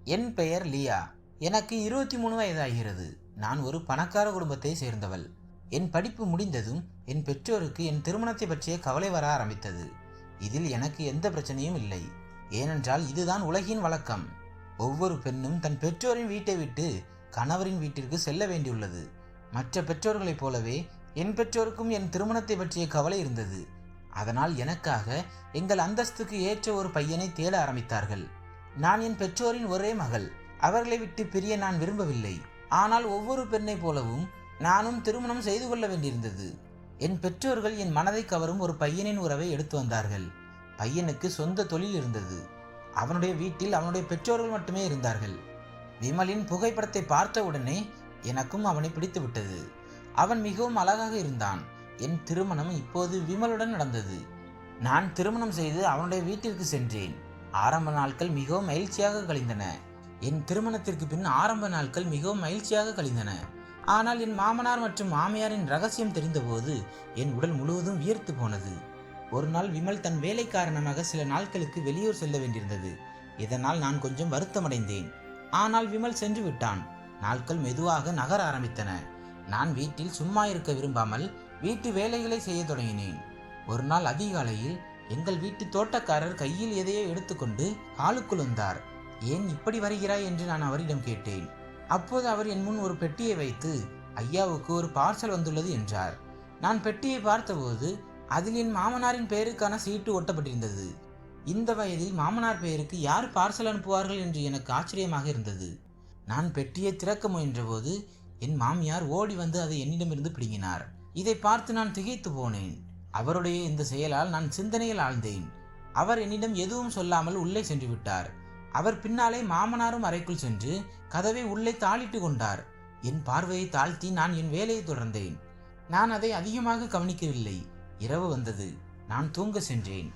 என் பெயர் லியா. எனக்கு 23 வயதாகிறது. நான் ஒரு பணக்கார குடும்பத்தை சேர்ந்தவள். என் படிப்பு முடிந்ததும் என் பெற்றோருக்கு என் திருமணத்தை பற்றிய கவலை வர ஆரம்பித்தது. இதில் எனக்கு எந்த பிரச்சனையும் இல்லை. ஏனென்றால் இதுதான் உலகின் வழக்கம். ஒவ்வொரு பெண்ணும் தன் பெற்றோரின் வீட்டை விட்டு கணவரின் வீட்டிற்கு செல்ல வேண்டியுள்ளது. மற்ற பெற்றோர்களைப் போலவே என் பெற்றோருக்கும் என் திருமணத்தை பற்றிய கவலை இருந்தது. அதனால் எனக்காக எங்கள் அந்தஸ்துக்கு ஏற்ற ஒரு பையனை தேட ஆரம்பித்தார்கள். நான் என் பெற்றோரின் ஒரே மகள். அவர்களை விட்டு பிரிய நான் விரும்பவில்லை. ஆனால் ஒவ்வொரு பெண்ணை போலவும் நானும் திருமணம் செய்து கொள்ள வேண்டியிருந்தது. என் பெற்றோர்கள் என் மனதை கவரும் ஒரு பையனின் உறவை எடுத்து வந்தார்கள். பையனுக்கு சொந்த தொழில் இருந்தது. அவனுடைய வீட்டில் அவனுடைய பெற்றோர்கள் மட்டுமே இருந்தார்கள். விமலின் புகைப்படத்தை பார்த்த உடனே எனக்கும் அவனை பிடித்து விட்டது. அவன் மிகவும் அழகாக இருந்தான். என் திருமணம் இப்போது விமலுடன் நடந்தது. நான் திருமணம் செய்து அவனுடைய வீட்டிற்கு சென்றேன். ஆரம்ப நாட்கள் மிகவும் மகிழ்ச்சியாக கழிந்தன. என் திருமணத்திற்கு பின் ஆரம்ப நாட்கள் மிகவும் மகிழ்ச்சியாக கழிந்தன. ஆனால் என் மாமனார் மற்றும் மாமியாரின் ரகசியம் தெரிந்தபோது என் உடல் முழுவதும் வியர்த்து போனது. ஒரு நாள் விமல் தன் வேலை காரணமாக சில நாட்களுக்கு வெளியூர் செல்ல வேண்டியிருந்தது. இதனால் நான் கொஞ்சம் வருத்தமடைந்தேன். ஆனால் விமல் சென்று விட்டான். நாட்கள் மெதுவாக நகர ஆரம்பித்தன. நான் வீட்டில் சும்மா இருக்க விரும்பாமல் வீட்டு வேலைகளை செய்ய தொடங்கினேன். ஒரு நாள் அதிகாலையில் எங்கள் வீட்டு தோட்டக்காரர் கையில் எதையோ எடுத்துக்கொண்டு ஹாலுக்குள் வந்தார். ஏன் இப்படி வருகிறாய் என்று நான் அவரிடம் கேட்டேன். அப்போது அவர் என் முன் ஒரு பெட்டியை வைத்து, ஐயாவுக்கு ஒரு பார்சல் வந்துள்ளது என்றார். நான் பெட்டியை பார்த்தபோது அதில் என் மாமனாரின் பெயருக்கான சீட்டு ஒட்டப்பட்டிருந்தது. இந்த வயதில் மாமனார் பெயருக்கு யார் பார்சல் அனுப்புவார்கள் என்று எனக்கு ஆச்சரியமாக இருந்தது. நான் பெட்டியை திறக்க முயன்றபோது என் மாமியார் ஓடி வந்து அதை என்னிடமிருந்து பிடுங்கினார். இதை பார்த்து நான் திகைத்து போனேன். அவருடைய இந்த செயலால் நான் சிந்தனையில் ஆழ்ந்தேன். அவர் என்னிடம் எதுவும் சொல்லாமல் உள்ளே சென்று விட்டார். அவர் பின்னாலே மாமனாரும் அறைக்குள் சென்று கதவை உள்ளே தாளிட்டு கொண்டார். என் பார்வையை தாழ்த்தி நான் என் வேலையை தொடர்ந்தேன். நான் அதை அதிகமாக கவனிக்கவில்லை. இரவு வந்தது. நான் தூங்க சென்றேன்.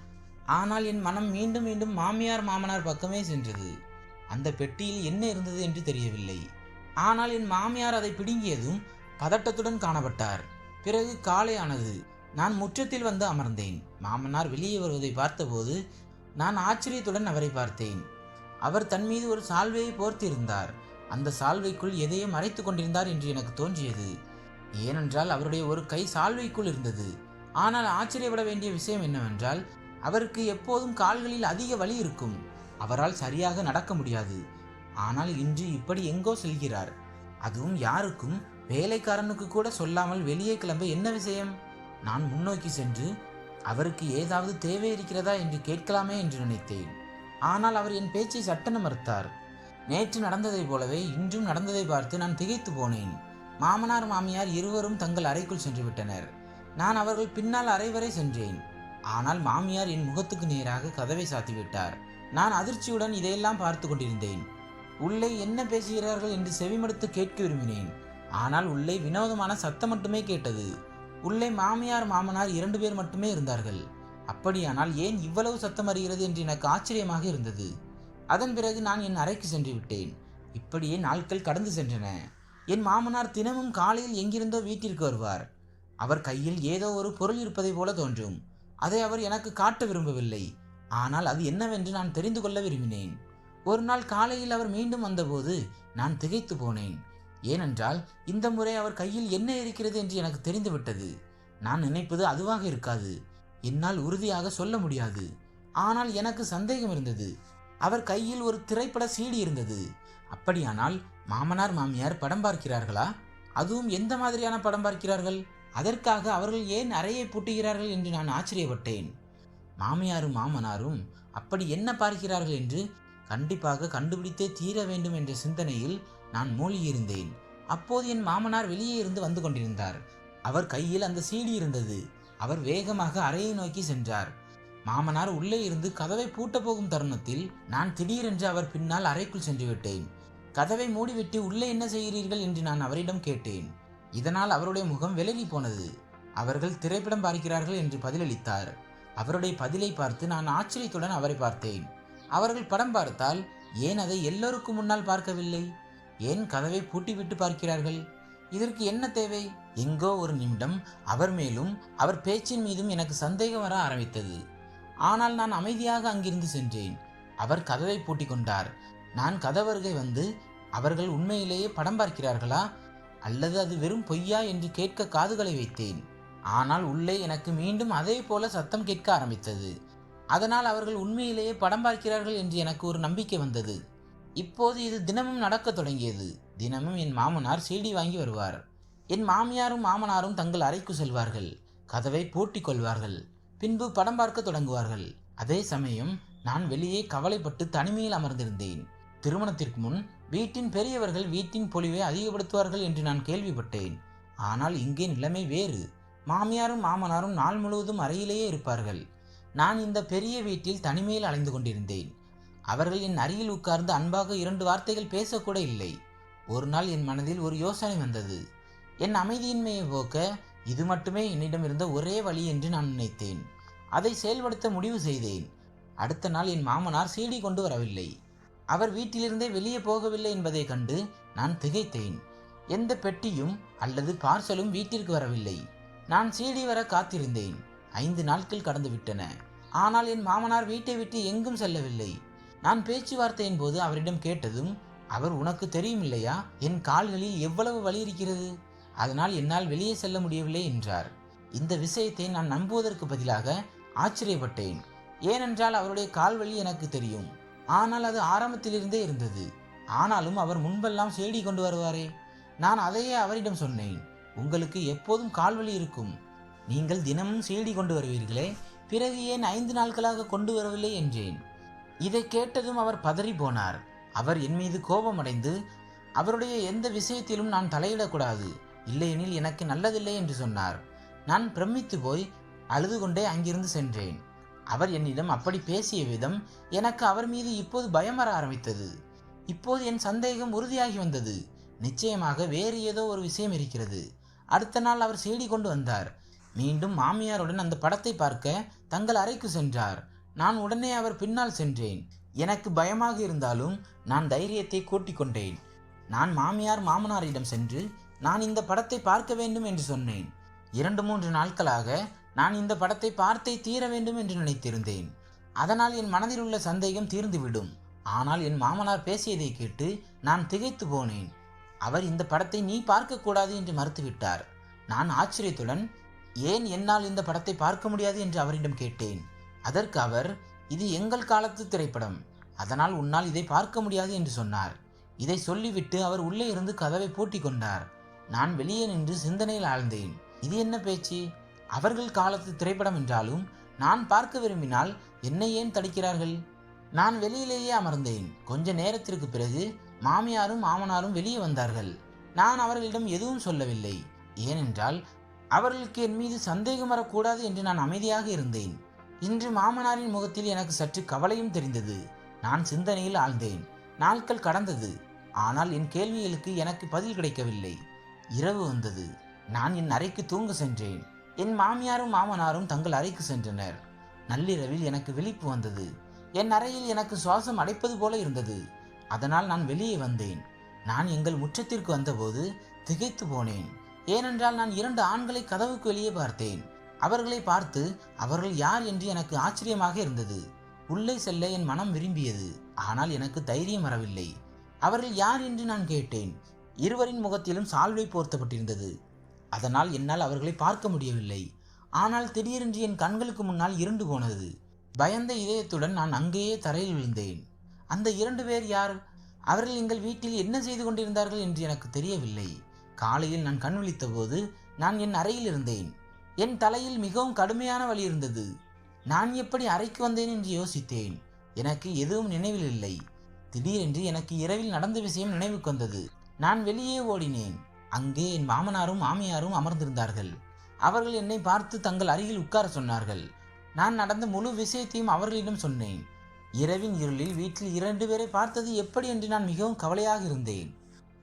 ஆனால் என் மனம் மீண்டும் மீண்டும் மாமியார் மாமனார் பக்கமே சென்றது. அந்த பெட்டியில் என்ன இருந்தது என்று தெரியவில்லை. ஆனால் என் மாமியார் அதை பிடுங்கியதும் பதட்டத்துடன் காணப்பட்டார். பிறகு காலை ஆனது. நான் முற்றத்தில் வந்து அமர்ந்தேன். மாமனார் வெளியே வருவதை பார்த்தபோது நான் ஆச்சரியத்துடன் அவரை பார்த்தேன். அவர் தன் மீது ஒரு சால்வையை போர்த்தியிருந்தார். அந்த சால்வைக்குள் எதையும் மறைத்து கொண்டிருந்தார் என்று எனக்கு தோன்றியது. ஏனென்றால் அவருடைய ஒரு கை சால்வைக்குள் இருந்தது. ஆனால் ஆச்சரியப்பட வேண்டிய விஷயம் என்னவென்றால், அவருக்கு எப்போதும் கால்களில் அதிக வலி இருக்கும். அவரால் சரியாக நடக்க முடியாது. ஆனால் இன்று இப்படி எங்கோ செல்கிறார். அதுவும் யாருக்கும், வேலைக்காரனுக்கு கூட சொல்லாமல் வெளியே கிளம்ப என்ன விஷயம்? நான் முன்னோக்கி சென்று அவருக்கு ஏதாவது தேவை இருக்கிறதா என்று கேட்கலாமே என்று நினைத்தேன். ஆனால் அவர் என் பேச்சை சட்டென மறுத்தார். நேற்று நடந்ததைப் போலவே இன்றும் நடந்ததை பார்த்து நான் திகைத்து போனேன். மாமனார் மாமியார் இருவரும் தங்கள் அறைக்குள் சென்று விட்டனர். நான் அவர்கள் பின்னால் அறை வரை சென்றேன். ஆனால் மாமியார் என் முகத்துக்கு நேராக கதவை சாத்திவிட்டார். நான் அதிர்ச்சியுடன் இதையெல்லாம் பார்த்து கொண்டிருந்தேன். உள்ளே என்ன பேசுகிறார்கள் என்று செவிமடுத்து கேட்க விரும்பினேன். ஆனால் உள்ளே வினோதமான சத்தம் மட்டுமே கேட்டது. உள்ளே மாமியார் மாமனார் 2 பேர் மட்டுமே இருந்தார்கள். அப்படியானால் ஏன் இவ்வளவு சத்தம் வருகிறது என்று எனக்கு ஆச்சரியமாக இருந்தது. அதன் பிறகு நான் என் அறைக்கு சென்று விட்டேன். இப்படியே நாட்கள் கடந்து சென்றன. என் மாமனார் தினமும் காலையில் எங்கிருந்தோ வீட்டிற்கு வருவார். அவர் கையில் ஏதோ ஒரு பொருள் இருப்பதை போல தோன்றும். அதை அவர் எனக்கு காட்ட விரும்பவில்லை. ஆனால் அது என்னவென்று நான் தெரிந்து கொள்ள விரும்பினேன். ஒரு நாள் காலையில் அவர் மீண்டும் வந்தபோது நான் திகைத்து போனேன். ஏனென்றால் இந்த முறை அவர் கையில் என்ன இருக்கிறது என்று எனக்கு தெரிந்துவிட்டது. நான் நினைப்பது அதுவாக இருக்காது. என்னால் உறுதியாக சொல்ல முடியாது. ஆனால் எனக்கு சந்தேகம் இருந்தது. அவர் கையில் ஒரு திரைப்பட சீடி இருந்தது. அப்படியானால் மாமனார் மாமியார் படம் பார்க்கிறார்களா? அதுவும் எந்த மாதிரியான படம் பார்க்கிறார்கள்? அதற்காக அவர்கள் ஏன் அறையை பூட்டுகிறார்கள் என்று நான் ஆச்சரியப்பட்டேன். மாமியாரும் மாமனாரும் அப்படி என்ன பார்க்கிறார்கள் என்று கண்டிப்பாக கண்டுபிடித்தே தீர வேண்டும் என்ற சிந்தனையில் நான் மூழ்கியிருந்தேன். அப்போது என் மாமனார் வெளியே இருந்து வந்து கொண்டிருந்தார். அவர் கையில் அந்த சீடி இருந்தது. அவர் வேகமாக அறையை நோக்கி சென்றார். மாமனார் உள்ளே இருந்து கதவை பூட்ட போகும் தருணத்தில் நான் திடீரென்று அவர் பின்னால் அறைக்குள் சென்று விட்டேன். கதவை மூடிவிட்டு உள்ளே என்ன செய்கிறீர்கள் என்று நான் அவரிடம் கேட்டேன். இதனால் அவருடைய முகம் விலகி போனது. அவர்கள் திரைப்படம் பார்க்கிறார்கள் என்று பதிலளித்தார். அவருடைய பதிலை பார்த்து நான் ஆச்சரியத்துடன் அவரை பார்த்தேன். அவர்கள் படம் பார்த்தால் ஏன் அதை எல்லோருக்கும் முன்னால் பார்க்கவில்லை? ஏன் கதவை பூட்டிவிட்டு பார்க்கிறார்கள்? இதற்கு என்ன தேவை? எங்கோ ஒரு நிமிடம் அவர் மேலும் அவர் பேச்சின் மீதும் எனக்கு சந்தேகம் வர ஆரம்பித்தது. ஆனால் நான் அமைதியாக அங்கிருந்து சென்றேன். அவர் கதவை பூட்டி கொண்டார். நான் கதவருகே வந்து அவர்கள் உண்மையிலேயே படம் பார்க்கிறார்களா அல்லது அது வெறும் பொய்யா என்று கேட்க காதுகளை வைத்தேன். ஆனால் உள்ளே எனக்கு மீண்டும் அதே போல சத்தம் கேட்க ஆரம்பித்தது. அதனால் அவர்கள் உண்மையிலேயே படம் பார்க்கிறார்கள் என்று எனக்கு ஒரு நம்பிக்கை வந்தது. இப்போது இது தினமும் நடக்கத் தொடங்கியது. தினமும் என் மாமனார் சீடி வாங்கி வருவார். என் மாமியாரும் மாமனாரும் தங்கள் அறைக்கு செல்வார்கள். கதவை பூட்டிக் கொள்வார்கள். பின்பு படம் பார்க்க தொடங்குவார்கள். அதே சமயம் நான் வெளியே கவலைப்பட்டு தனிமையில் அமர்ந்திருந்தேன். திருமணத்திற்கு முன் வீட்டின் பெரியவர்கள் வீட்டின் பொலிவை அதிகப்படுத்துவார்கள் என்று நான் கேள்விப்பட்டேன். ஆனால் இங்கே நிலைமை வேறு. மாமியாரும் மாமனாரும் நாள் முழுவதும் அறையிலேயே இருப்பார்கள். நான் இந்த பெரிய வீட்டில் தனிமையில் அலைந்து கொண்டிருந்தேன். அவர்கள் என் அருகில் உட்கார்ந்து அன்பாக 2 வார்த்தைகள் பேசக்கூட இல்லை. ஒரு நாள் என் மனதில் ஒரு யோசனை வந்தது. என் அமைதியின்மையை போக்க இது மட்டுமே என்னிடம் இருந்த ஒரே வழி என்று நான் நினைத்தேன். அதை செயல்படுத்த முடிவு செய்தேன். அடுத்த நாள் என் மாமனார் சீடி கொண்டு வரவில்லை. அவர் வீட்டிலிருந்தே வெளியே போகவில்லை என்பதை கண்டு நான் திகைத்தேன். எந்த பெட்டியும் அல்லது பார்சலும் வீட்டிற்கு வரவில்லை. நான் சீடி வர காத்திருந்தேன். 5 நாட்கள் கடந்துவிட்டன. ஆனால் என் மாமனார் வீட்டை விட்டு எங்கும் செல்லவில்லை. நான் பேச்சுவார்த்தையின் போது அவரிடம் கேட்டதும், அவர் உனக்கு தெரியும் இல்லையா, என் கால்களில் எவ்வளவு வலி இருக்கிறது, அதனால் என்னால் வெளியே செல்ல முடியவில்லை என்றார். இந்த விஷயத்தை நான் நம்புவதற்கு பதிலாக ஆச்சரியப்பட்டேன். ஏனென்றால் அவருடைய கால்வலி எனக்கு தெரியும். ஆனால் அது ஆரம்பத்திலிருந்தே இருந்தது. ஆனாலும் அவர் முன்பெல்லாம் சீடி கொண்டு வருவாரே. நான் அதையே அவரிடம் சொன்னேன். உங்களுக்கு எப்போதும் கால்வலி இருக்கும். நீங்கள் தினமும் சீடி கொண்டு வருவீர்களே, பிறகு ஏன் 5 நாட்களாக கொண்டு வரவில்லை என்றேன். இதை கேட்டதும் அவர் பதறி போனார். அவர் என் மீது கோபமடைந்து அவருடைய எந்த விஷயத்திலும் நான் தலையிடக்கூடாது, இல்லையெனில் எனக்கு நல்லதில்லை என்று சொன்னார். நான் பிரமித்து போய் அழுது கொண்டே அங்கிருந்து சென்றேன். அவர் என்னிடம் அப்படி பேசிய விதம் எனக்கு அவர் மீது இப்போது பயம் வர ஆரம்பித்தது. இப்போது என் சந்தேகம் உறுதியாகி வந்தது. நிச்சயமாக வேறு ஏதோ ஒரு விஷயம் இருக்கிறது. அடுத்த நாள் அவர் சீடி கொண்டு வந்தார். மீண்டும் மாமியாருடன் அந்த படத்தை பார்க்க தங்கள் அறைக்கு சென்றார். நான் உடனே அவர் பின்னால் சென்றேன். எனக்கு பயமாக இருந்தாலும் நான் தைரியத்தை கூட்டிக் கொண்டேன். நான் மாமியார் மாமனாரிடம் சென்று நான் இந்த படத்தை பார்க்க வேண்டும் என்று சொன்னேன். 2-3 நாட்களாக நான் இந்த படத்தை பார்த்தே தீர வேண்டும் என்று நினைத்திருந்தேன். அதனால் என் மனதில் உள்ள சந்தேகம் தீர்ந்துவிடும். ஆனால் என் மாமனார் பேசியதை கேட்டு நான் திகைத்து போனேன். அவர் இந்த படத்தை நீ பார்க்கக்கூடாது என்று மறுத்துவிட்டார். நான் ஆச்சரியத்துடன் ஏன் என்னால் இந்த படத்தை பார்க்க முடியாது என்று அவரிடம் கேட்டேன். அதற்கு அவர், இது எங்கள் காலத்து திரைப்படம், அதனால் உன்னால் இதை பார்க்க முடியாது என்று சொன்னார். இதை சொல்லிவிட்டு அவர் உள்ளே இருந்து கதவை பூட்டி கொண்டார். நான் வெளியே நின்று சிந்தனையில் ஆழ்ந்தேன். இது என்ன பேச்சு? அவர்கள் காலத்து திரைப்படம் என்றாலும் நான் பார்க்க விரும்பினால் என்னை ஏன் தடுக்கிறார்கள்? நான் வெளியிலேயே அமர்ந்தேன். கொஞ்ச நேரத்திற்கு பிறகு மாமியாரும் மாமனாரும் வெளியே வந்தார்கள். நான் அவர்களிடம் எதுவும் சொல்லவில்லை. ஏனென்றால் அவர்களுக்கு என் மீது சந்தேகம் வரக்கூடாது என்று நான் அமைதியாக இருந்தேன். இன்று மாமனாரின் முகத்தில் எனக்கு சற்று கவலையும் தெரிந்தது. நான் சிந்தனையில் ஆழ்ந்தேன். நாட்கள் கடந்தது. ஆனால் என் கேள்விகளுக்கு எனக்கு பதில் கிடைக்கவில்லை. இரவு வந்தது. நான் என் அறைக்கு தூங்க சென்றேன். என் மாமியாரும் மாமனாரும் தங்கள் அறைக்கு சென்றனர். நள்ளிரவில் எனக்கு விழிப்பு வந்தது. என் அறையில் எனக்கு சுவாசம் அடைப்பது போல இருந்தது. அதனால் நான் வெளியே வந்தேன். நான் எங்கள் முற்றத்திற்கு வந்தபோது திகைத்து போனேன். ஏனென்றால் நான் 2 ஆண்களை கதவுக்கு வெளியே பார்த்தேன். அவர்களை பார்த்து அவர்கள் யார் என்று எனக்கு ஆச்சரியமாக இருந்தது. உள்ளே செல்ல என் மனம் விரும்பியது. ஆனால் எனக்கு தைரியம் வரவில்லை. அவர்கள் யார் என்று நான் கேட்டேன். இருவரின் முகத்திலும் சால்வை போர்த்தப்பட்டிருந்தது. அதனால் என்னால் அவர்களை பார்க்க முடியவில்லை. ஆனால் திடீரென்று என் கண்களுக்கு முன்னால் இருண்டு போனது. பயந்த இதயத்துடன் நான் அங்கேயே தரையில் விழுந்தேன். அந்த 2 பேர் யார்? அவர்கள் எங்கள் வீட்டில் என்ன செய்து கொண்டிருந்தார்கள் என்று எனக்கு தெரியவில்லை. காலையில் நான் கண் விழித்த போது நான் என் அறையில் இருந்தேன். என் தலையில் மிகவும் கடுமையான வலி இருந்தது. நான் எப்படி அறைக்கு வந்தேன் என்று யோசித்தேன். எனக்கு எதுவும் நினைவில் இல்லை. திடீரென்று எனக்கு இரவில் நடந்த விஷயம் நினைவுக்கு வந்தது. நான் வெளியே ஓடினேன். அங்கே என் மாமனாரும் மாமியாரும் அமர்ந்திருந்தார்கள். அவர்கள் என்னை பார்த்து தங்கள் அருகில் உட்கார சொன்னார்கள். நான் நடந்த முழு விஷயத்தையும் அவர்களிடம் சொன்னேன். இரவின் இருளில் வீட்டில் 2 பேரை பார்த்தது எப்படி என்று நான் மிகவும் கவலையாக இருந்தேன்.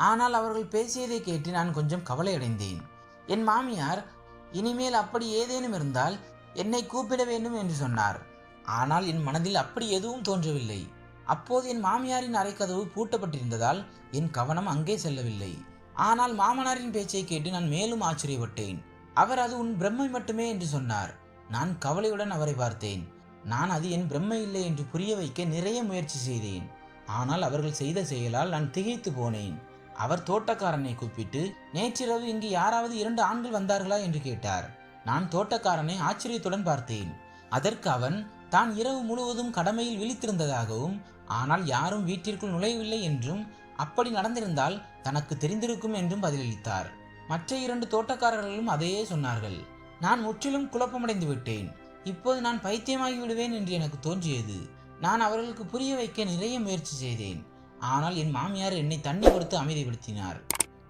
ஆனால் அவர்கள் பேசியதை கேட்டு நான் கொஞ்சம் கவலையடைந்தேன். என் மாமியார், இனிமேல் அப்படி ஏதேனும் இருந்தால் என்னை கூப்பிட வேண்டும் என்று சொன்னார். ஆனால் என் மனதில் அப்படி எதுவும் தோன்றவில்லை. அப்போது என் மாமியாரின் அறைக்கதவு பூட்டப்பட்டிருந்ததால் என் கவனம் அங்கே செல்லவில்லை. ஆனால் மாமனாரின் பேச்சை கேட்டு நான் மேலும் ஆச்சரியப்பட்டேன். அவர் அது உன் பிரம்மை மட்டுமே என்று சொன்னார். நான் கவலையுடன் அவரை பார்த்தேன். நான் அது என் பிரம்மை இல்லை என்று புரிய வைக்க நிறைய முயற்சி செய்தேன். ஆனால் அவர்கள் செய்த செயலால் நான் திகைத்து போனேன். அவர் தோட்டக்காரனை கூப்பிட்டு, நேற்றிரவு இங்கு யாராவது 2 ஆண்கள் வந்தார்களா என்று கேட்டார். நான் தோட்டக்காரனை ஆச்சரியத்துடன் பார்த்தேன். அதற்கு அவன் தான் இரவு முழுவதும் கடமையில் விழித்திருந்ததாகவும், ஆனால் யாரும் வீட்டிற்குள் நுழையவில்லை என்றும், அப்படி நடந்திருந்தால் தனக்கு தெரிந்திருக்கும் என்றும் பதிலளித்தார். மற்ற 2 தோட்டக்காரர்களும் அதையே சொன்னார்கள். நான் முற்றிலும் குழப்பமடைந்து விட்டேன். இப்போது நான் பைத்தியமாகி விடுவேன் என்று எனக்கு தோன்றியது. நான் அவர்களுக்கு புரிய வைக்க நிறைய முயற்சி செய்தேன். ஆனால் என் மாமியார் என்னை தண்ணி கொடுத்து அமைதிப்படுத்தினார்.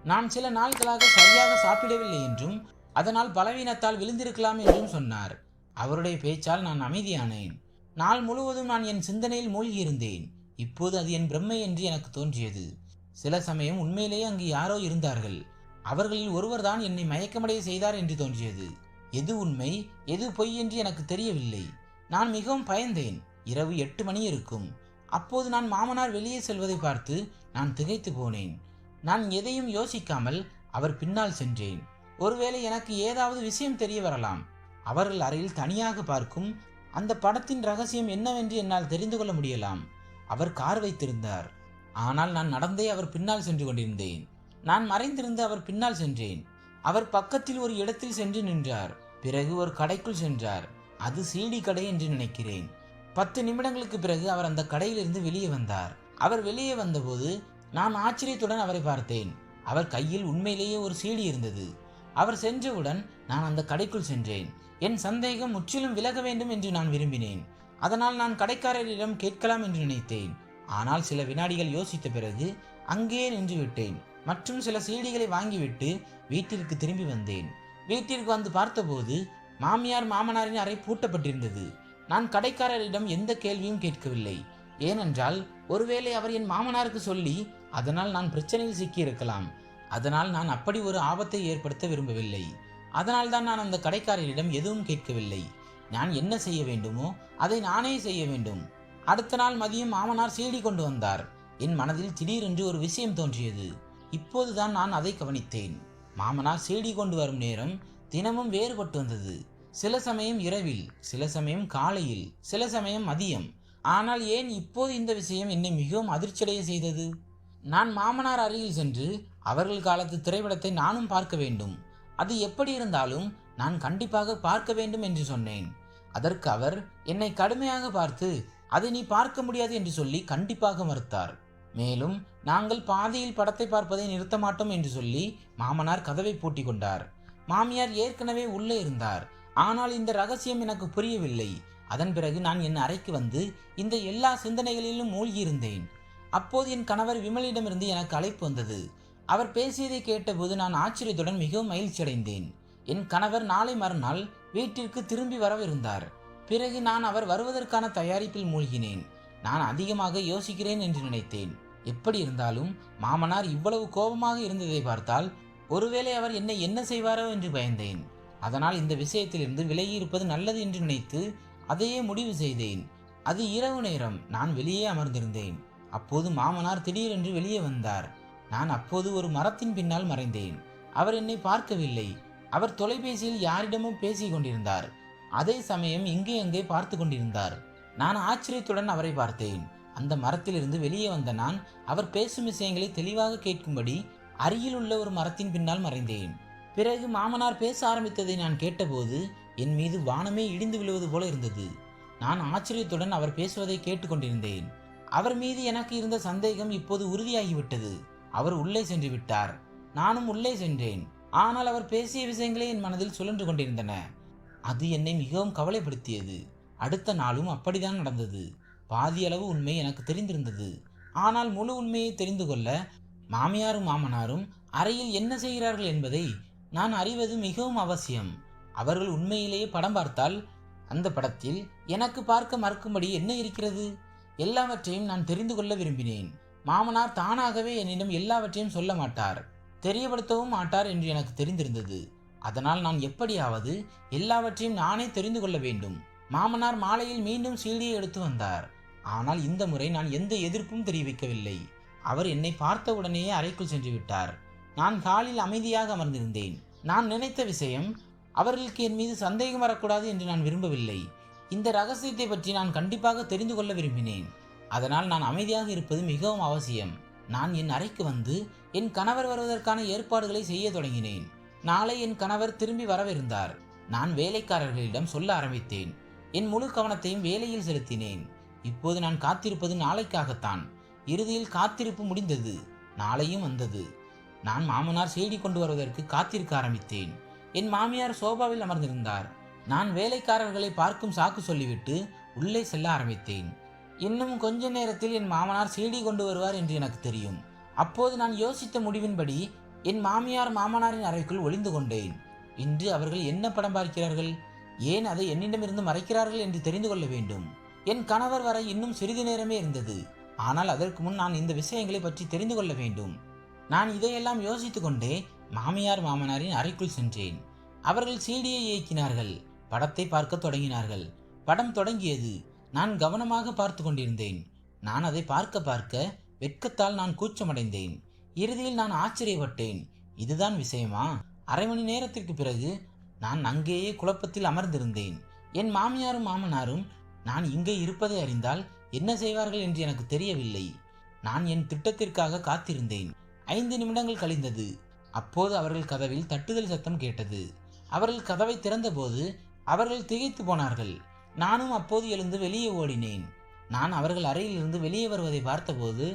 நான் சில நாட்களாக சரியாக சாப்பிடவில்லை என்றும், அதனால் பலவீனத்தால் விழுந்திருக்கலாம் என்றும் சொன்னார். அவருடைய பேச்சால் நான் அமைதியானேன். நாள் முழுவதும் நான் என் சிந்தனையில் மூழ்கியிருந்தேன். இப்போது அது என் பிரம்மை என்று எனக்கு தோன்றியது. சில சமயம் உண்மையிலேயே அங்கு யாரோ இருந்தார்கள். அவர்களில் ஒருவர் தான் என்னை மயக்கமடைய செய்தார் என்று தோன்றியது. எது உண்மை எது பொய் என்று எனக்கு தெரியவில்லை. நான் மிகவும் பயந்தேன். இரவு 8 மணி இருக்கும். அப்போது நான் மாமனார் வெளியே செல்வதை பார்த்து நான் திகைத்து போனேன். நான் எதையும் யோசிக்காமல் அவர் பின்னால் சென்றேன். ஒருவேளை எனக்கு ஏதாவது விஷயம் தெரிய வரலாம். அவர்கள் அறையில் தனியாக பார்க்கும் அந்த படத்தின் ரகசியம் என்னவென்று என்னால் தெரிந்து கொள்ள முடியலாம். அவர் கார் வைத்திருந்தார். ஆனால் நான் நடந்தே அவர் பின்னால் சென்று கொண்டிருந்தேன். நான் மறைந்திருந்து அவர் பின்னால் சென்றேன். அவர் பக்கத்தில் ஒரு இடத்தில் சென்று நின்றார். பிறகு ஒரு கடைக்குள் சென்றார். அது சீடி கடை என்று நினைக்கிறேன். 10 நிமிடங்களுக்கு பிறகு அவர் அந்த கடையிலிருந்து வெளியே வந்தார். அவர் வெளியே வந்தபோது நான் ஆச்சரியத்துடன் அவரை பார்த்தேன். அவர் கையில் உண்மையிலேயே ஒரு சீடி இருந்தது. அவர் சென்றவுடன் நான் அந்த கடைக்குள் சென்றேன். என் சந்தேகம் முற்றிலும் விலக வேண்டும் என்று நான் விரும்பினேன். அதனால் நான் கடைக்காரரிடம் கேட்கலாம் என்று நினைத்தேன். ஆனால் சில வினாடிகள் யோசித்த பிறகு அங்கேயே நின்று விட்டேன். மற்றும் சில சீடிகளை வாங்கிவிட்டு வீட்டிற்கு திரும்பி வந்தேன். வீட்டிற்கு வந்து பார்த்தபோது மாமியார் மாமனாரின் அறை பூட்டப்பட்டிருந்தது. நான் கடைக்காரரிடம் எந்த கேள்வியும் கேட்கவில்லை. ஏனென்றால் ஒருவேளை அவர் என் மாமனாருக்கு சொல்லி அதனால் நான் பிரச்சனையில் சிக்கியிருக்கலாம். அதனால் நான் அப்படி ஒரு ஆபத்தை ஏற்படுத்த விரும்பவில்லை. அதனால் தான் நான் அந்த கடைக்காரரிடம் எதுவும் கேட்கவில்லை. நான் என்ன செய்ய வேண்டுமோ அதை நானே செய்ய வேண்டும். அடுத்த நாள் மதியம் மாமனார் சீடி கொண்டு வந்தார். என் மனதில் திடீரென்று ஒரு விஷயம் தோன்றியது. இப்போதுதான் நான் அதை கவனித்தேன். மாமனார் சீடி கொண்டு வரும் நேரம் தினமும் வேறுபட்டு வந்தது. சில சமயம் இரவில், சில சமயம் காலையில், சில சமயம் மதியம். ஆனால் ஏன் இப்போது இந்த விஷயம் என்னை மிகவும் அதிர்ச்சியடைய செய்தது? நான் மாமனார் அருகில் சென்று அவர்கள் காலத்து திரைப்படத்தை நானும் பார்க்க வேண்டும். அது எப்படி இருந்தாலும் நான் கண்டிப்பாக பார்க்க வேண்டும் என்று சொன்னேன். அதற்கு அவர் என்னை கடுமையாக பார்த்து அதை நீ பார்க்க முடியாது என்று சொல்லி கண்டிப்பாக மறுத்தார். மேலும் நாங்கள் பாதியில் படத்தை பார்ப்பதை நிறுத்த மாட்டோம் என்று சொல்லி மாமனார் கதவை பூட்டி கொண்டார். மாமியார் ஏற்கனவே உள்ளே இருந்தார். ஆனால் இந்த ரகசியம் எனக்கு புரியவில்லை. அதன் பிறகு நான் என் அறைக்கு வந்து இந்த எல்லா சிந்தனைகளிலும் மூழ்கியிருந்தேன். அப்போது என் கணவர் விமலிடமிருந்து எனக்கு அழைப்பு வந்தது. அவர் பேசியதை கேட்டபோது நான் ஆச்சரியத்துடன் மிகவும் மகிழ்ச்சி அடைந்தேன். என் கணவர் நாளை மறுநாள் வீட்டிற்கு திரும்பி வரவிருந்தார். பிறகு நான் அவர் வருவதற்கான தயாரிப்பில் மூழ்கினேன். நான் அதிகமாக யோசிக்கிறேன் என்று நினைத்தேன். எப்படி இருந்தாலும் மாமனார் இவ்வளவு கோபமாக இருந்ததை பார்த்தால் ஒருவேளை அவர் என்னை என்ன செய்வாரோ என்று பயந்தேன். அதனால் இந்த விஷயத்திலிருந்து விலகி இருப்பது நல்லது என்று நினைத்து அதையே முடிவு செய்தேன். அது இரவு நேரம். நான் வெளியே அமர்ந்திருந்தேன். அப்போது மாமனார் திடீரென்று வெளியே வந்தார். நான் அப்போது ஒரு மரத்தின் பின்னால் மறைந்தேன். அவர் என்னை பார்க்கவில்லை. அவர் தொலைபேசியில் யாரிடமும் பேசிக் கொண்டிருந்தார். அதே சமயம் இங்கே அங்கே பார்த்து கொண்டிருந்தார். நான் ஆச்சரியத்துடன் அவரை பார்த்தேன். அந்த மரத்திலிருந்து வெளியே வந்த நான் அவர் பேசும் விஷயங்களை தெளிவாக கேட்கும்படி அருகில் உள்ள ஒரு மரத்தின் பின்னால் மறைந்தேன். பிறகு மாமனார் பேச ஆரம்பித்ததை நான் கேட்டபோது என் மீது வானமே இடிந்து விழுவது போல இருந்தது. நான் ஆச்சரியத்துடன் அவர் பேசுவதை கேட்டுக்கொண்டிருந்தேன். அவர் மீது எனக்கு இருந்த சந்தேகம் இப்போது உறுதியாகிவிட்டது. அவர் உள்ளே சென்று விட்டார். நானும் உள்ளே சென்றேன். ஆனால் அவர் பேசிய விஷயங்களே என் மனதில் சுழன்று கொண்டிருந்தன. அது என்னை மிகவும் கவலைப்படுத்தியது. அடுத்த நாளும் அப்படித்தான் நடந்தது. பாதியளவு உண்மை எனக்கு தெரிந்திருந்தது. ஆனால் முழு உண்மையை தெரிந்து கொள்ள மாமியாரும் மாமனாரும் அறையில் என்ன செய்கிறார்கள் என்பதை நான் அறிவது மிகவும் அவசியம். அவர்கள் உண்மையிலேயே படம் பார்த்தால் அந்த படத்தில் எனக்கு பார்க்க மறுக்கும்படி என்ன இருக்கிறது? எல்லாவற்றையும் நான் தெரிந்து கொள்ள விரும்பினேன். மாமனார் தானாகவே என்னிடம் எல்லாவற்றையும் சொல்ல மாட்டார், தெரியப்படுத்தவும் மாட்டார் என்று எனக்கு தெரிந்திருந்தது. அதனால் நான் எப்படியாவது எல்லாவற்றையும் நானே தெரிந்து கொள்ள வேண்டும். மாமனார் மாலையில் மீண்டும் சீடியை எடுத்து வந்தார். ஆனால் இந்த முறை நான் எந்த எதிர்ப்பும் தெரிவிக்கவில்லை. அவர் என்னை பார்த்தவுடனேயே அறைக்குள் சென்று விட்டார். நான் ஹாலில் அமைதியாக அமர்ந்திருந்தேன். நான் நினைத்த விஷயம், அவர்களுக்கு என் மீது சந்தேகம் வரக்கூடாது என்று நான் விரும்பவில்லை. இந்த ரகசியத்தை பற்றி நான் கண்டிப்பாக தெரிந்து கொள்ள விரும்பினேன். அதனால் நான் அமைதியாக இருப்பது மிகவும் அவசியம். நான் என் அறைக்கு வந்து என் கணவர் வருவதற்கான ஏற்பாடுகளை செய்ய தொடங்கினேன். நாளை என் கணவர் திரும்பி வரவிருந்தார். நான் வேலைக்காரர்களிடம் சொல்ல ஆரம்பித்தேன். என் முழு கவனத்தையும் வேலையில் செலுத்தினேன். இப்போது நான் காத்திருப்பது நாளைக்காகத்தான். இறுதியில் காத்திருப்பு முடிந்தது. நாளையும் வந்தது. நான் மாமனார் செய்தி கொண்டு வருவதற்கு காத்திருக்க ஆரம்பித்தேன். என் மாமியார் சோபாவில் அமர்ந்திருந்தார். நான் வேலைக்காரர்களை பார்க்கும் சாக்கு சொல்லிவிட்டு உள்ளே செல்ல ஆரம்பித்தேன். இன்னும் கொஞ்ச நேரத்தில் என் மாமனார் சீடி கொண்டு வருவார் என்று எனக்கு தெரியும். அப்போது நான் யோசித்த முடிவின்படி என் மாமியார் மாமனாரின் அறைக்குள் ஒளிந்து கொண்டேன். இன்று அவர்கள் என்ன படம் பார்க்கிறார்கள், ஏன் அதை என்னிடமிருந்து மறைக்கிறார்கள் என்று தெரிந்து கொள்ள வேண்டும். என் கணவர் வர இன்னும் சிறிது நேரமே இருந்தது. ஆனால் அதற்கு முன் நான் இந்த விஷயங்களை பற்றி தெரிந்து கொள்ள வேண்டும். நான் இதையெல்லாம் யோசித்துக் கொண்டே மாமியார் மாமனாரின் அறைக்குள் சென்றேன். அவர்கள் சீடியை இயக்கினார்கள். படத்தை பார்க்க தொடங்கினார்கள். படம் தொடங்கியது. நான் கவனமாக பார்த்து கொண்டிருந்தேன். நான் அதை பார்க்க பார்க்க வெட்கத்தால் நான் கூச்சமடைந்தேன். இறுதியில் நான் ஆச்சரியப்பட்டேன். இதுதான் விஷயமா? அரை மணி நேரத்திற்கு பிறகு நான் அங்கேயே குழப்பத்தில் அமர்ந்திருந்தேன். என் மாமியாரும் மாமனாரும் நான் இங்கே இருப்பதை அறிந்தால் என்ன செய்வார்கள் என்று எனக்கு தெரியவில்லை. நான் என் திட்டத்திற்காக காத்திருந்தேன். 5 நிமிடங்கள் கழிந்தது. அப்போது அவர்கள் கதவில் தட்டுதல் சத்தம் கேட்டது. அவர்கள் கதவை திறந்தபோது அவர்கள் திகைத்து போனார்கள். நானும் அப்போது எழுந்து வெளியே ஓடினேன். நான் அவர்கள் அறையிலிருந்து வெளியே வருவதை பார்த்தபோது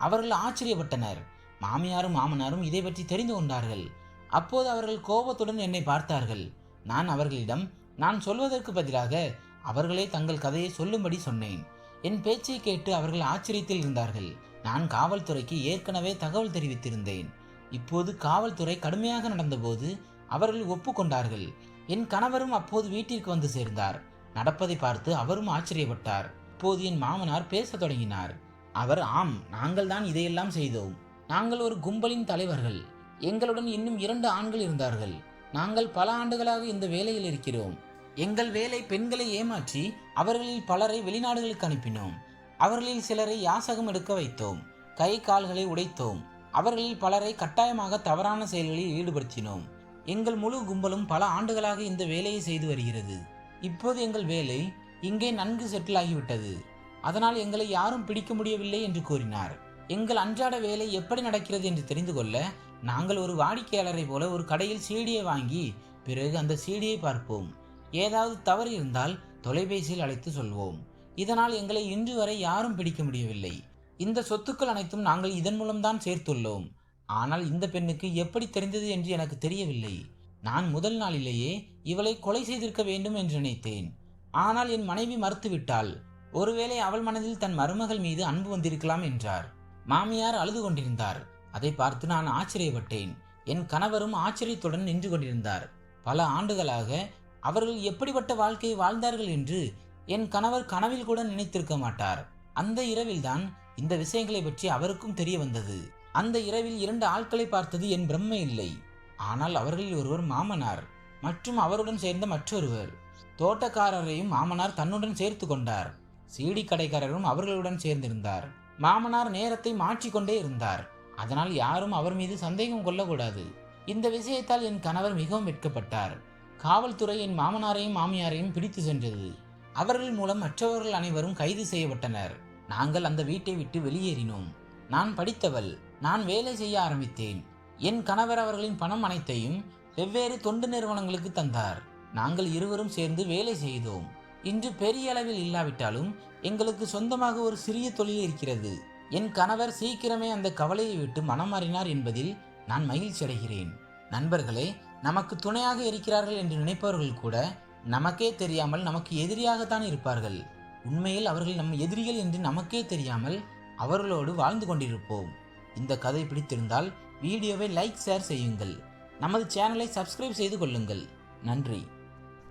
அவர்கள் ஆச்சரியப்பட்டனர். மாமியாரும் மாமனாரும் இதை பற்றி தெரிந்து கொண்டார்கள். அப்போது அவர்கள் கோபத்துடன் என்னை பார்த்தார்கள். நான் அவர்களிடம் நான் சொல்வதற்கு பதிலாக அவர்களே தங்கள் கதையை சொல்லும்படி சொன்னேன். என் பேச்சை கேட்டு அவர்கள் ஆச்சரியத்தில் இருந்தார்கள். நான் காவல்துறைக்கு ஏற்கனவே தகவல் தெரிவித்திருந்தேன். இப்போது காவல்துறை கடுமையாக நடந்தபோது அவர்கள் ஒப்புக்கொண்டார்கள். என் கணவரும் அப்போது வீட்டிற்கு வந்து சேர்ந்தார். நடப்பதை பார்த்து அவரும் ஆச்சரியப்பட்டார். அப்போது என் மாமனார் பேச தொடங்கினார். அவர், ஆம், நாங்கள் தான் இதையெல்லாம் செய்தோம். நாங்கள் ஒரு கும்பலின் தலைவர்கள். எங்களுடன் இன்னும் 2 ஆண்கள் இருந்தார்கள். நாங்கள் பல ஆண்டுகளாக இந்த வேலையில் இருக்கிறோம். எங்கள் வேலை பெண்களை ஏமாற்றி அவர்களில் பலரை வெளிநாடுகளுக்கு அனுப்பினோம். அவர்களில் சிலரை யாசகம் எடுக்க வைத்தோம். கை கால்களை உடைத்தோம். அவர்களில் பலரை கட்டாயமாக தவறான செயல்களில் ஈடுபடுத்தினோம். எங்கள் முழு கும்பலும் பல ஆண்டுகளாக இந்த வேலையை செய்து வருகிறது. இப்போது எங்கள் வேலை இங்கே நன்கு செட்டில் ஆகிவிட்டது. அதனால் எங்களை யாரும் பிடிக்க முடியவில்லை என்று கூறினார். எங்கள் அன்றாட வேலை எப்படி நடக்கிறது என்று தெரிந்து கொள்ள நாங்கள் ஒரு வாடிக்கையாளரை போல ஒரு கடையில் சீடியை வாங்கி பிறகு அந்த சீடியை பார்ப்போம். ஏதாவது தவறு இருந்தால் தொலைபேசியில் அழைத்து சொல்வோம். இதனால் எங்களை இன்று வரை யாரும் பிடிக்க முடியவில்லை. இந்த சொத்துக்கள் அனைத்தும் நாங்கள் இதன் மூலம்தான் சேர்த்துள்ளோம். ஆனால் இந்த பெண்ணுக்கு எப்படி தெரிந்தது என்று எனக்கு தெரியவில்லை. நான் முதல் நாளிலேயே இவளை கொலை செய்திருக்க வேண்டும் என்று நினைத்தேன். ஆனால் என் மனைவி மறுத்துவிட்டாள். ஒருவேளை அவள் மனதில் தன் மருமகள் மீது அன்பு வந்திருக்கலாம் என்றார். மாமியார் அழுது கொண்டிருந்தார். அதை பார்த்து நான் ஆச்சரியப்பட்டேன். என் கணவரும் ஆச்சரியத்துடன் நின்று கொண்டிருந்தார். பல ஆண்டுகளாக அவர்கள் எப்படிப்பட்ட வாழ்க்கையை வாழ்ந்தார்கள் என்று என் கணவர் கனவில் கூட நினைத்திருக்க மாட்டார். அந்த இரவில்தான் இந்த விஷயங்களை பற்றி அவருக்கும் தெரிய வந்தது. அந்த இரவில் 2 ஆட்களை பார்த்தது என் பிரம்மை இல்லை. ஆனால் அவர்களில் ஒருவர் மாமனார் மற்றும் அவருடன் சேர்ந்த மற்றொருவர். தோட்டக்காரரையும் மாமனார் தன்னுடன் சேர்த்து கொண்டார். சீடி கடைக்காரரும் அவர்களுடன் சேர்ந்திருந்தார். மாமனார் நேரத்தை மாற்றிக்கொண்டே இருந்தார். அதனால் யாரும் அவர் மீது சந்தேகம் கொள்ளக்கூடாது. இந்த விஷயத்தால் என் கணவர் மிகவும் வெட்கப்பட்டார். காவல்துறை என் மாமனாரையும் மாமியாரையும் பிடித்து சென்றது. அவர்கள் மூலம் மற்றவர்கள் அனைவரும் கைது செய்யப்பட்டனர். நாங்கள் அந்த வீட்டை விட்டு வெளியேறினோம். நான் படித்தவள். நான் வேலை செய்ய ஆரம்பித்தேன். என் கணவர் அவர்களின் பணம் அனைத்தையும் வெவ்வேறு தொண்டு நிறுவனங்களுக்கு தந்தார். நாங்கள் இருவரும் சேர்ந்து வேலை செய்தோம். இன்று பெரிய அளவில் இல்லாவிட்டாலும் எங்களுக்கு சொந்தமாக ஒரு சிறிய தொழில் இருக்கிறது. என் கணவர் சீக்கிரமே அந்த கவலையை விட்டு மனம் மாறினார் என்பதில் நான் மகிழ்ச்சி அடைகிறேன். நண்பர்களே, நமக்கு துணையாக இருக்கிறார்கள் என்று நினைப்பவர்கள் கூட நமக்கே தெரியாமல் நமக்கு எதிரியாகத்தான் இருப்பார்கள். உண்மையில் அவர்கள் நம் எதிரிகள் என்று நமக்கே தெரியாமல் அவர்களோடு வாழ்ந்து கொண்டிருப்போம். இந்த கதை பிடித்திருந்தால் வீடியோவை லைக், ஷேர் செய்யுங்கள். நமது சேனலை சப்ஸ்கிரைப் செய்து கொள்ளுங்கள். நன்றி.